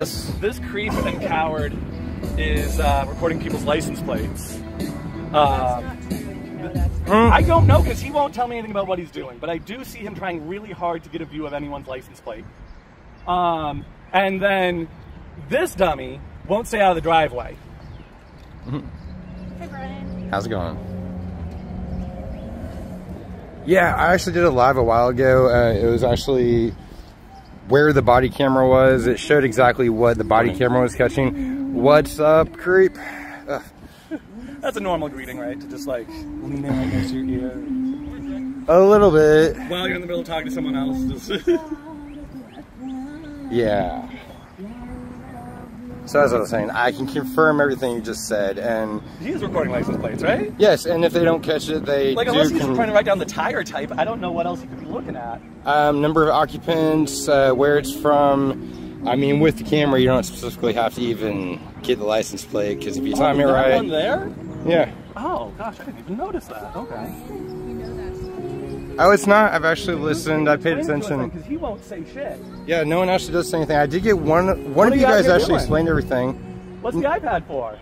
This creep and coward is recording people's license plates. I don't know because he won't tell me anything about what he's doing, but I do see him trying really hard to get a view of anyone's license plate. And then this dummy won't stay out of the driveway. Hey, Brian. How's it going? Yeah, I actually did a live a while ago. It was actually where the body camera was. It showed exactly what the body camera was catching. What's up, creep? Ugh. That's a normal greeting, right? To just like lean in right next to your ear. A little bit. While you're in the middle of talking to someone else. Just Yeah. So as I was saying, I can confirm everything you just said, and he is recording license plates, right? yes, and if they don't catch it, they like unless he's trying to write down the tire type, I don't know what else he could be looking at. Number of occupants, where it's from. I mean, with the camera, you don't specifically have to even get the license plate, because if you time it right. One there? Yeah. Oh gosh, I didn't even notice that. Okay. Oh, it's not. I've actually listened. I paid attention. Because he won't say shit. Yeah, no one actually does say anything. I did get one of you guys actually explained everything. What's the iPad for?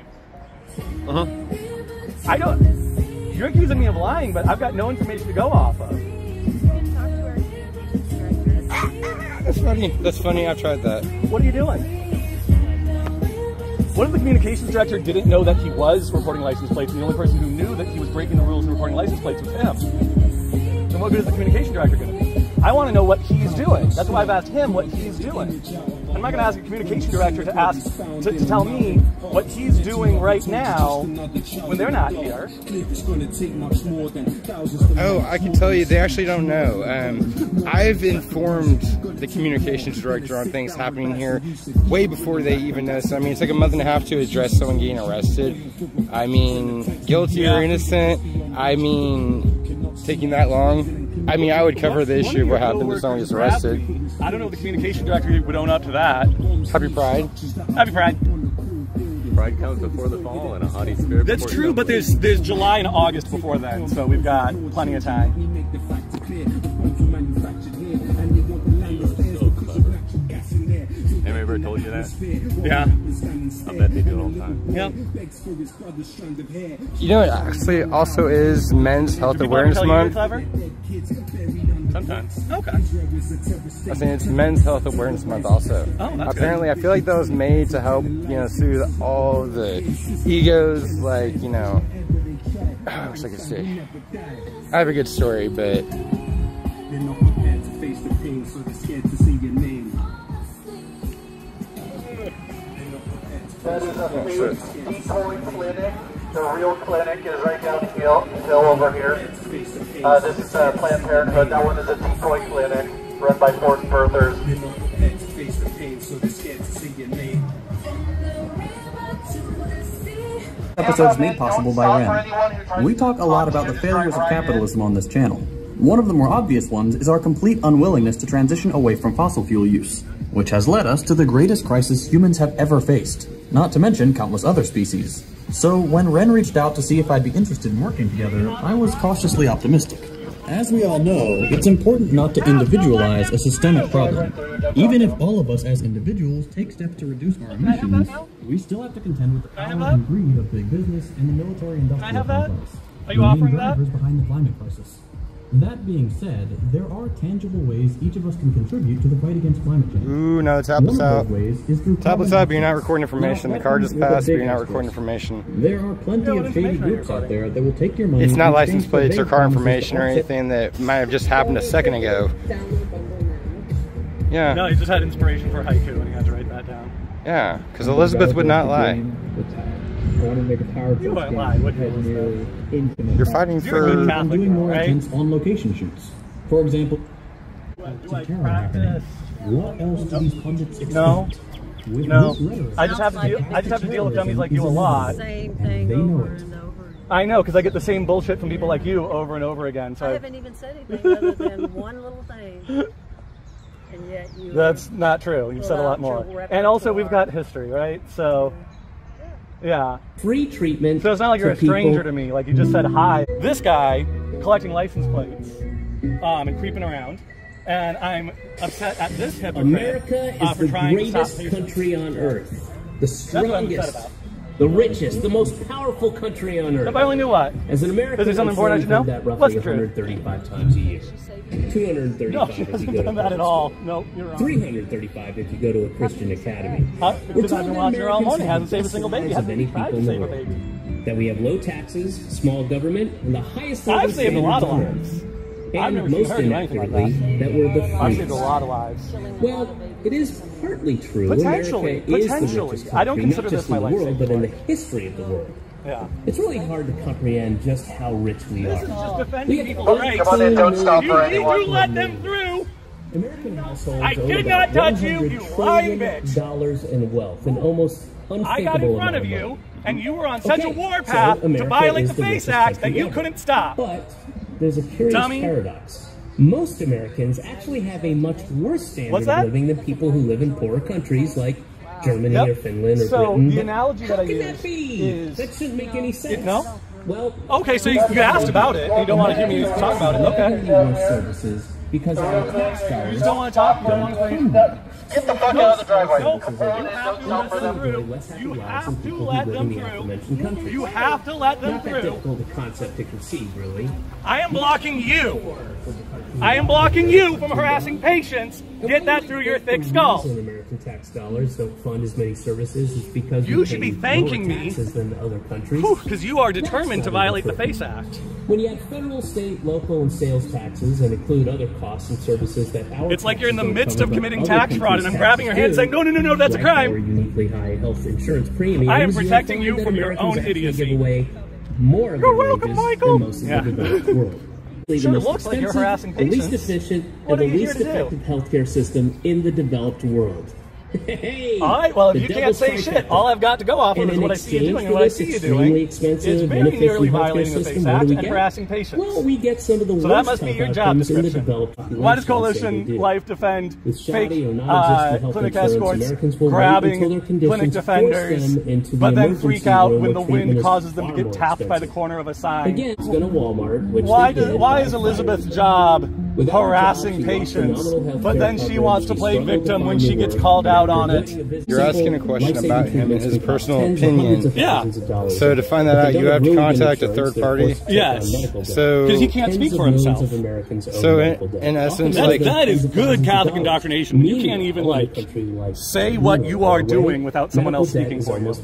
I don't. You're accusing me of lying, but I've got no information to go off of. That's funny. That's funny. I've tried that. What are you doing? What if the communications director didn't know that he was recording license plates, and the only person who knew that he was breaking the rules and recording license plates was him? Then what good is the communication director going to be? I want to know what he's doing. That's why I've asked him what he's doing. I'm not going to ask a communication director to tell me what he's doing right now when they're not here. Oh, I can tell you, they actually don't know. I've informed the communications director on things happening here way before they even know. So, I mean, it's like a month and a half to address someone getting arrested. I mean, guilty or innocent. I mean, taking that long. I mean, I would cover the issue of what happened if someone gets arrested. I don't know if the communication director would own up to that. Happy Pride. Happy Pride. Pride comes before the fall and a haughty spirit. That's true, but there's July and August before then, so we've got plenty of time. Anybody ever told you that? Yeah. I bet they do it all the time. Yeah. You know, it actually also is Men's Health Awareness Month. Sometimes. Okay. I think it's Men's Health Awareness Month also. Oh, that's apparently good. I feel like that was made to help, you know, soothe all the egos, like, you know, I wish I could say. I have a good story, but that is a fake decoy clinic. The real clinic is right down the hill over here. This is Planned Parenthood. That one is a decoy clinic run by forced birthers. Episodes made possible by Ren. We talk a lot about the failures of capitalism on this channel. One of the more obvious ones is our complete unwillingness to transition away from fossil fuel use, which has led us to the greatest crisis humans have ever faced, not to mention countless other species. So when Ren reached out to see if I'd be interested in working together, I was cautiously optimistic. As we all know, it's important not to individualize a systemic problem. Even if all of us as individuals take steps to reduce our emissions, we still have to contend with the power and greed of big business and the military-industrial complex. Are you offering that? Drivers behind the climate crisis. That being said, there are tangible ways each of us can contribute to the fight against climate change. ooh, no, tablet's out. Tablet's out, but you're not recording information. Now, The car just passed, but you're not Escorts. recording information. There are plenty of shady groups out there that will take your money. It's not and license exchange plates or for car vague information or promises to anything that might have just happened a second ago. Yeah. No, he just had inspiration for haiku and he had to write that down. Yeah, because Elizabeth would not lie. I want to make a power You wouldn't lie, would you? You're fighting You're a good for... Catholic, doing more right? attempts on location shoots. For example, Do I practice? what else do these pundits expect? No. With No. this rhetoric, I just have to deal with dummies like you a lot. Same thing They know over it. and over. I know, because I get the same bullshit from people like you over and over again. I So haven't even said anything other than one little thing. And yet you... that's not true. You've said a lot more. And also, we've got history, right? So, yeah. Free treatment. So it's not like you're a to people. stranger to me. Like you just said hi. This guy collecting license plates and creeping around. And I'm upset at this hypocrite America is for the trying to stop greatest patients. country on earth. The That's what I'm upset strongest, about. the richest, the most powerful country on earth. If I only knew what. As an American, Is there something important I should know? that roughly What's the truth? 135 times a year. 235 No, she if you hasn't go to done that at public all. school. No, you're wrong. 335 if you go to a Christian academy. Because I've been watching her all morning. Hasn't saved a single baby. Of Hasn't any even tried people to in the save a world. baby. That we have low taxes, small government, and the highest living I've saved a lot of standards lives. on earth. I've And never seen most her do anything like inaccurately, that. that we're the I've saved a freest. lot of lives. Well, it is partly true. Potentially, America is the potentially. richest I don't country, consider not this just my in the life world, saving but in the story. history of the world. Yeah. It's really hard to comprehend just how rich we This are. is just We defending have people's rights. Come on in, don't stop You for need to anyone. let them through. American households I own did about not touch you, $100 you lying trillion bitch. in wealth, and almost unthinkable I got in front of amount you, money. and you were on such a Okay, war so path to America violate is the the FACE richest Act that country you ever. couldn't stop. But there's a curious Dummy. paradox. Most Americans actually have a much worse standard What's of that? living than people who live in poorer countries like Germany Yep. or Finland or So, Britain. the But analogy that how I can use that be? is- That shouldn't make any sense. No? Well, Okay, so you asked about it, and you don't want to hear me talk about it. we Okay. need more services because our tax You dollars just don't want to talk? You don't want to explain? Get the fuck out of the driveway. Nope. You have to let them through. You have to let them through. You have to let them Not that through. difficult a concept to conceive, really. I am blocking you. I am blocking you from harassing patients. Get that through your thick skull. The reason American tax dollars don't fund as many services is because You we should pay be thanking lower me. taxes than other countries. Because you are determined to violate the FACE Act. When you have federal, state, local, and sales taxes and include other costs and services that our It's like you're in the taxes midst don't of cover, committing but tax other fraud, and I'm countries' grabbing your hand taxes saying, no, no, no, no, that's a do. Like crime. our uniquely high health insurance premiums. I am you'll protecting find you that from your Americans own actually idiocy. Give away more of You're their welcome, wages Michael. than most of Yeah. the developed world. The Sure, it most looks like you're expensive, harassing the least patients. efficient, What and are the you least here to do? effective healthcare system in the developed world. Hey, All right, well, if the you can't devil's say shit, trifecta. all I've got to go off of And is in what I see you exchange doing, and for what I this see you extremely doing expensive, is very inefficient nearly healthcare violating the system, FACE what do Act we and get? harassing patients. Well, we get some of the So worst that must be health your job outcomes in the description. developed Why does populations, Coalition they do. Life defend With fake shoddy or non-existent health clinic insurance, escorts Americans will wait grabbing until their conditions clinic force defenders, them into the but then emergency freak out room when where the treatment wind is causes them to far get more tapped by the expensive. corner of a sign? Again, it's going to Walmart, which Why they did why by is fire. Elizabeth's job Without a harassing job, she lost patients, phenomenal healthcare but then she coverage, wants to she play struggled to victim when find she new gets work, called out on after it? doing You're asking a question life-saving about him and treatments his can cost personal tens of hundreds opinion. of thousands of dollars. So to find that If out, they you don't have to really get contact a insurance, third they're party. forced to take Yes. on medical debt. So- Because he can't speak Tens for of millions himself. of Americans owe So medical debt. in essence, Often like- That is thousands of good thousands of Catholic dollars. indoctrination. You can't Meanwhile, even in a like country like say what you are Norway, doing without someone medical else debt speaking is for you. almost